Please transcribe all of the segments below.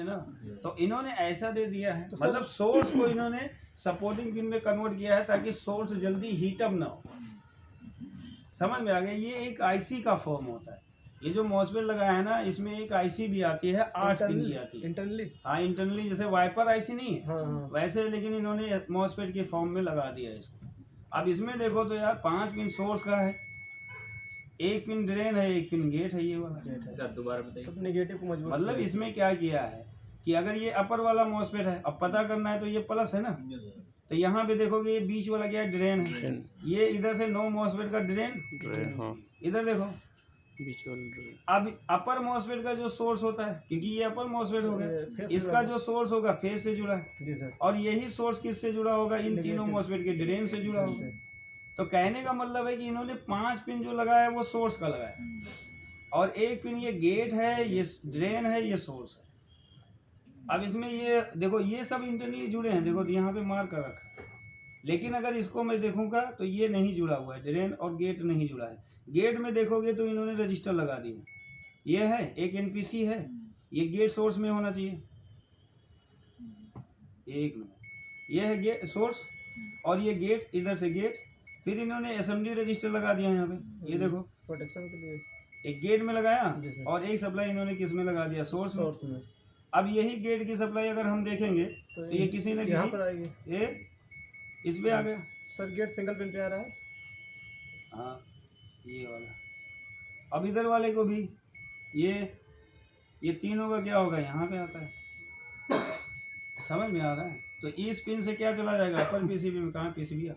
ना, तो इन्होंने ऐसा दे दिया है, तो मतलब सोर्स को इन्होंने सपोर्टिंग पिन में कन्वर्ट किया है ताकि सोर्स जल्दी हीटअप ना हो। समझ में आ गया? ये एक आईसी का फॉर्म होता है। ये जो मॉसफेट लगाया है ना, इसमें एक आईसी भी आती है, 8 पिन की आती है इंटरनली। हाँ, इंटरनली, जैसे वाइपर आईसी नहीं है हाँ। वैसे, लेकिन इन्होंने मॉसफेट के फॉर्म में लगा दिया है इसको। अब इसमें देखो तो यार 5 पिन सोर्स का है, 1 पिन ड्रेन है, 1 पिन गेट है, ये वाला। सर दोबारा बताइए। तो नेगेटिव को मजबूत मतलब इसमें क्या किया है कि अगर ये अपर वाला मॉसफेट है, अब पता करना है तो ये प्लस है ना, तो यहाँ पे देखोगे ये बीच वाला क्या है, ड्रेन है। ये इधर से नो मॉसफेट का ड्रेन, हाँ इधर देखो बीच वाला। अब अपर मॉसफेट का जो सोर्स होता है, क्योंकि ये अपर मॉसफेट हो गया, इसका जो सोर्स होगा फेस से जुड़ा है, जी सर। और यही सोर्स किससे जुड़ा होगा, इन तीनों मॉसफेट के ड्रेन से जुड़ा होगा। तो कहने का मतलब है कि इन्होंने 5 पिन जो लगाया है वो सोर्स का लगाया, और 1 पिन ये गेट है, ये ड्रेन है, ये सोर्स है। अब इसमें ये देखो ये सब इंटरनली जुड़े हैं, देखो यहाँ पे मार्क कर रखा है, लेकिन अगर इसको मैं देखूंगा तो ये नहीं जुड़ा हुआ है, ड्रेन और गेट नहीं जुड़ा है। गेट में देखोगे तो इन्होंने रजिस्टर लगा दिए, ये है एक एनपीसी है, ये गेट सोर्स में होना चाहिए, एक मिनट, ये है गेट सोर्स, और ये गेट, इधर से गेट, फिर इन्होंने एसएमडी रजिस्टर लगा दिया यहाँ पे, ये देखो प्रोटेक्शन के लिए एक गेट में लगाया, और एक सप्लाई इन्होंने किस में लगा दिया, सोर्स में। अब यही गेट की सप्लाई अगर हम देखेंगे तो ये किसी न यहाँ किसी पर आएगी, ये इस पे आ गया सर गेट सिंगल पिन पे आ रहा है। हाँ ये वाला। अब इधर वाले को भी ये तीनों का क्या होगा, यहाँ पे आता है। समझ में आ रहा है? तो इस पिन से क्या चला जाएगा, अपर पीसीबी में, कहाँ पीसीबी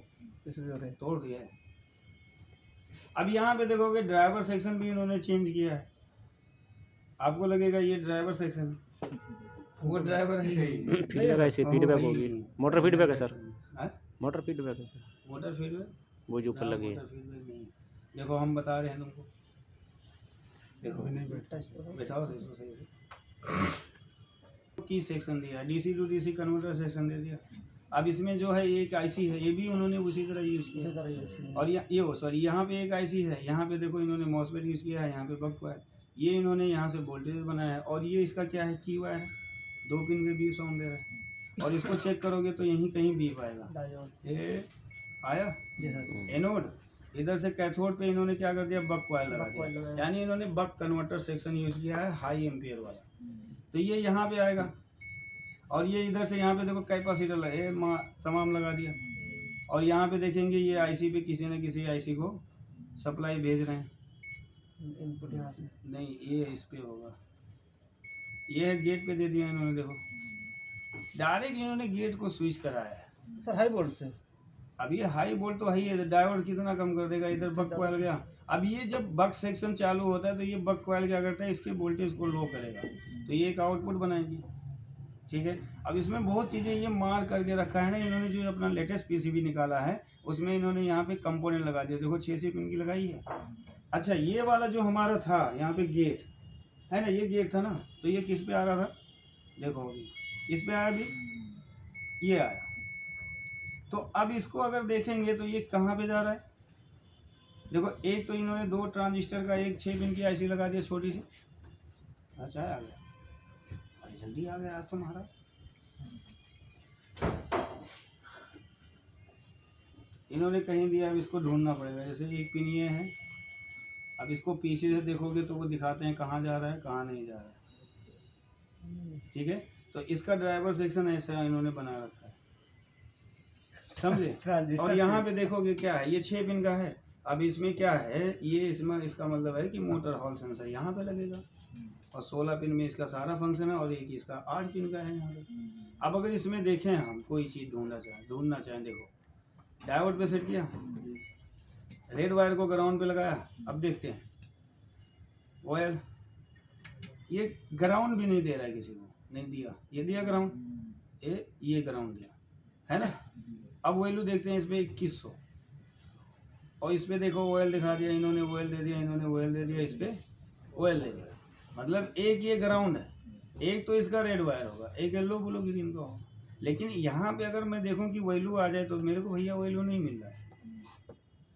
तोड़ दिया है। अब यहाँ पे देखोगे ड्राइवर सेक्शन भी इन्होंने चेंज किया है, आपको लगेगा ये ड्राइवर सेक्शन, वो ड्राइवर ही नहीं, फीडबैक ऐसे फीडबैक होगी, मोटर फीडबैक है सर, हाँ? मोटर फीडबैक है, मोटर फीडबैक वो जो ऊपर ना, लगी है। मोटर फीडबैक नहीं है। देखो हम बता रहे हैं तुमको, देखो बैठाओ इसको सही से। की सेक्शन दिया, DC to DC converter section दे दिया। अब इसमें जो है एक आईसी है, ये भी उन्होंने उसी तरह यूज़ किया, और ये सॉरी यहाँ पे एक आईसी है, यहाँ पे देखो इन्होंने मॉसफेट यूज़ किया है, यहाँ पे बक वायर, ये इन्होंने यहाँ से वोल्टेज बनाया है, और ये इसका क्या है, की वायर है, 2 पिन के बीप साउंड दे रहा है, और इसको चेक करोगे तो यहीं कहीं बीप आएगा, ये आया एनोड, इधर से कैथोड पे इन्होंने क्या कर दिया, बक कॉइल लगा दिया, यानी इन्होंने बक कन्वर्टर सेक्शन यूज किया है, हाई एम्पियर वाला। तो ये यहाँ पे आएगा, और ये इधर से यहाँ पे देखो कैपेसिटर है, तमाम लगा दिया, और यहाँ पे देखेंगे ये आईसी पे किसी न किसी आईसी को सप्लाई भेज रहे हैं, इनपुट यहाँ से नहीं ये इस पे होगा, ये है गेट पे दे दिया इन्होंने, देखो डायरेक्ट इन्होंने गेट को स्विच कराया है सर हाई वोल्ट से। अब ये हाई वोल्ट तो है, डायोड कितना कम कर देगा, इधर बक कॉइल गया। अब ये जब बक सेक्शन चालू होता है तो ये बक कॉइल क्या करता है, इसके वोल्टेज को लो करेगा, तो ये एक आउटपुट बनाएगी, ठीक है। अब इसमें बहुत चीज़ें ये मार करके रखा है ना इन्होंने, जो अपना लेटेस्ट पीसीबी निकाला है उसमें इन्होंने यहाँ पे कंपोनेंट लगा दिया, देखो 6 पिन की लगाई है। अच्छा ये वाला जो हमारा था यहाँ पे गेट है ना, ये गेट था ना, तो ये किस पे आ रहा था, देखो अभी इस पे आया, अभी ये आया, तो अब इसको अगर देखेंगे तो ये कहाँ पे जा रहा है, देखो एक तो इन्होंने 2 ट्रांजिस्टर का एक 6 पिन की आईसी लगा दिया छोटी सी। अच्छा आ गया, अरे जल्दी आ गया आज तो महाराज। इन्होंने कहीं दिया, अब इसको ढूंढना पड़ेगा, जैसे एक पिन ये है, अब इसको पीछे से देखोगे तो वो दिखाते हैं कहाँ जा रहा है कहाँ नहीं जा रहा है, ठीक है। तो इसका ड्राइवर सेक्शन ऐसा इन्होंने बना रखा है, समझे। और यहाँ पे देखोगे क्या है, ये 6 पिन का है, अब इसमें क्या है, ये इसमें इसका मतलब है कि मोटर हॉल सेंसर यहाँ पे लगेगा, और 16 पिन में इसका सारा फंक्शन है, और एक इसका 8 पिन का है यहाँ पे। अब अगर इसमें देखें हम कोई चीज़ ढूंढना चाहें, देखो डायोड पे सेट किया, रेड वायर को ग्राउंड पे लगाया, अब देखते हैं ऑयल, ये ग्राउंड भी नहीं दे रहा है, किसी को नहीं दिया, ये दिया ग्राउंड, ये ग्राउंड दिया है ना। अब वैल्यू देखते हैं इस पर 2100, और इस पर देखो ऑयल दिखा दिया इन्होंने, ऑयल दे दिया इन्होंने, ऑयल दे दिया, इस पर ऑयल दे दिया, मतलब एक ये ग्राउंड है, एक तो इसका रेड वायर होगा, एक येलो ब्लू ग्रीन का होगा। लेकिन यहाँ पे अगर मैं देखूँ कि वैल्यू आ जाए तो मेरे को भैया वैल्यू नहीं मिल रहा है,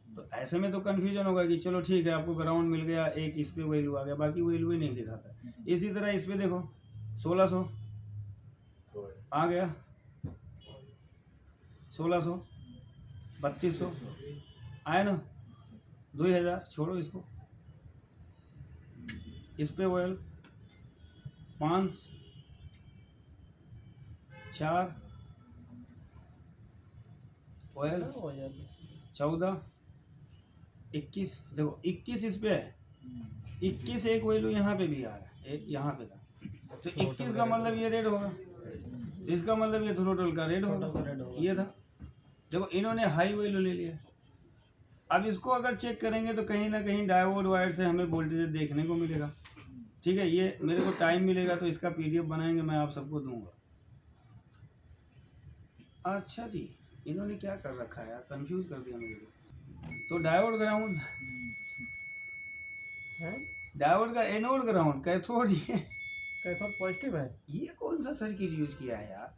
तो ऐसे में तो कन्फ्यूजन होगा कि चलो ठीक है आपको ग्राउंड मिल गया, एक इस पे वैल्यू आ गया, बाकी वैल्यू ही नहीं दिखाता। इसी तरह इस पे देखो 1600, आ गया 1600 3200 आया ना 2000 छोड़ो इसको इस पे ऑयल 5 4 ऑयल हो जाएगा 14 21 देखो 21 इस पे है 21 एक वैल्यू यहाँ पे भी आ रहा है एक यहाँ पे था तो 21 का मतलब ये रेट होगा तो इसका मतलब ये थ्रोटल का रेट होगा ये था देखो इन्होंने हाई वैल्यू ले लिया अब इसको अगर चेक करेंगे तो कहीं ना कहीं डायोड वायर से हमें वोल्टेज देखने को मिलेगा ठीक है ये मेरे को टाइम मिलेगा तो इसका पीडीएफ बनाएंगे मैं आप सबको दूंगा अच्छा जी इन्होंने क्या कर रखा है यार कंफ्यूज कर दिया मेरे को तो डायोड ग्राउंड है डायोड का एनोड ग्राउंड कैथोड ये कैथोड पॉजिटिव है ये कौन सा सर्किट यूज किया है यार